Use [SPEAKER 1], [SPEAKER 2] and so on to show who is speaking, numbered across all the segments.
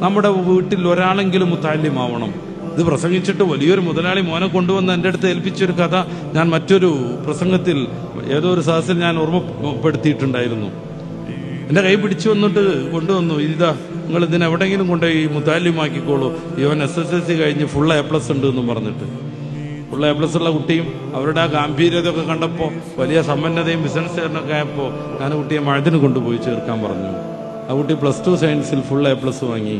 [SPEAKER 1] നമ്മുടെ വീട്ടിൽ ഒരാളെങ്കിലും മുത്തഅല്ലിമാവണം. ഇത് പ്രസംഗിച്ചിട്ട് വലിയൊരു മുതലാളി മോനെ കൊണ്ടുവന്ന് എൻ്റെ അടുത്ത് ഏൽപ്പിച്ചൊരു കഥ ഞാൻ മറ്റൊരു പ്രസംഗത്തിൽ ഏതോ ഒരു സദസ്സിൽ ഞാൻ ഓർമ്മപ്പെടുത്തിയിട്ടുണ്ടായിരുന്നു. എൻ്റെ കൈ പിടിച്ചു വന്നിട്ട് കൊണ്ടുവന്നു, ഇതാ നിങ്ങൾ ഇതിന് എവിടെയെങ്കിലും കൊണ്ടുപോയി മുത്തഅല്ലിമാക്കിക്കോളൂ, ഇവൻ SSLC കഴിഞ്ഞ് ഫുൾ A+ ഉണ്ട് എന്നും പറഞ്ഞിട്ട്. ഫുൾ A+ ഉള്ള കുട്ടിയും അവരുടെ ആ ഗാംഭീര്യതയൊക്കെ കണ്ടപ്പോൾ വലിയ സമ്പന്നതയും ബിസിനസ്സുകാരനൊക്കെ ആയപ്പോൾ ഞാൻ കുട്ടിയെ മഴത്തിന് കൊണ്ടുപോയി ചേർക്കാൻ പറഞ്ഞു. ആ കുട്ടി +2 സയൻസിൽ ഫുൾ A+ വാങ്ങി.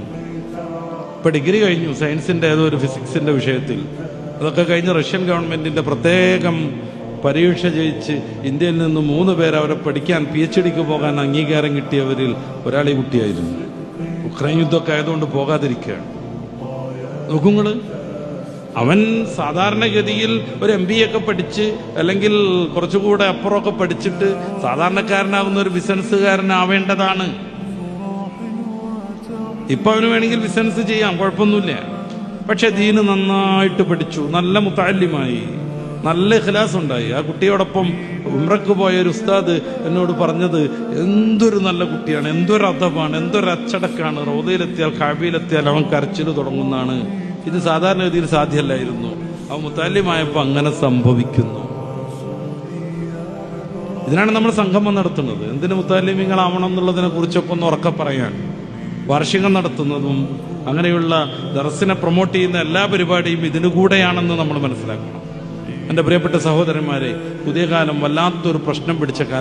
[SPEAKER 1] ഇപ്പൊ ഡിഗ്രി കഴിഞ്ഞു സയൻസിന്റെ ഏതോ ഒരു ഫിസിക്സിന്റെ വിഷയത്തിൽ. അതൊക്കെ കഴിഞ്ഞ് റഷ്യൻ ഗവൺമെന്റിന്റെ പ്രത്യേകം പരീക്ഷ ജയിച്ച് ഇന്ത്യയിൽ നിന്ന് 3 പേർ അവരെ പഠിക്കാൻ PhDക്ക് പോകാൻ അംഗീകാരം കിട്ടിയവരിൽ ഒരാൾ ഈ കുട്ടിയായിരുന്നു. ഉക്രൈൻ യുദ്ധമൊക്കെ ആയതുകൊണ്ട് പോകാതിരിക്കുകയാണ്. നോക്കുങ്ങള്, അവൻ സാധാരണഗതിയിൽ ഒരു MBA ഒക്കെ പഠിച്ച് അല്ലെങ്കിൽ കുറച്ചുകൂടെ അപ്പുറമൊക്കെ പഠിച്ചിട്ട് സാധാരണക്കാരനാവുന്ന ഒരു ബിസിനസ്സുകാരനാവേണ്ടതാണ്. ഇപ്പൊ അവന് വേണമെങ്കിൽ ബിസിനസ് ചെയ്യാം, കുഴപ്പമൊന്നുമില്ല. പക്ഷെ ദീന് നന്നായിട്ട് പഠിച്ചു, നല്ല മുത്തഅല്ലിമായി, നല്ല ഇഖ്ലാസ് ഉണ്ടായി. ആ കുട്ടിയോടൊപ്പം ഉംറക്ക് പോയ ഒരു ഉസ്താദ് എന്നോട് പറഞ്ഞത്, എന്തൊരു നല്ല കുട്ടിയാണ്, എന്തൊരു അദബാണ്, എന്തൊരു അച്ചടക്കാണ്. റൗദയിലെത്തിയാൽ കഅബയിലെത്തിയാൽ അവൻ കരച്ചിൽ തുടങ്ങുന്നതാണ്. ഇത് സാധാരണഗതിയിൽ സാധ്യമല്ലായിരുന്നു. അവൻ മുത്തഅല്ലിമായപ്പോൾ അങ്ങനെ സംഭവിക്കുന്നു. ഇതിനാണ് നമ്മൾ സംഗമം നടത്തുന്നത്. എന്തിന് മുത്തഅല്ലിമീങ്ങളാവണം എന്നുള്ളതിനെ കുറിച്ചൊക്കെ ഒന്ന് ഉറക്കെ പറയാൻ. വാർഷികം നടത്തുന്നതും അങ്ങനെയുള്ള ദർസിനെ പ്രൊമോട്ട് ചെയ്യുന്ന എല്ലാ പരിപാടിയും ഇതിനു കൂടെയാണെന്ന് നമ്മൾ മനസ്സിലാക്കണം. എൻ്റെ പ്രിയപ്പെട്ട സഹോദരന്മാരെ, പുതിയ കാലം വല്ലാത്തൊരു പ്രശ്നം പിടിച്ച കാലം.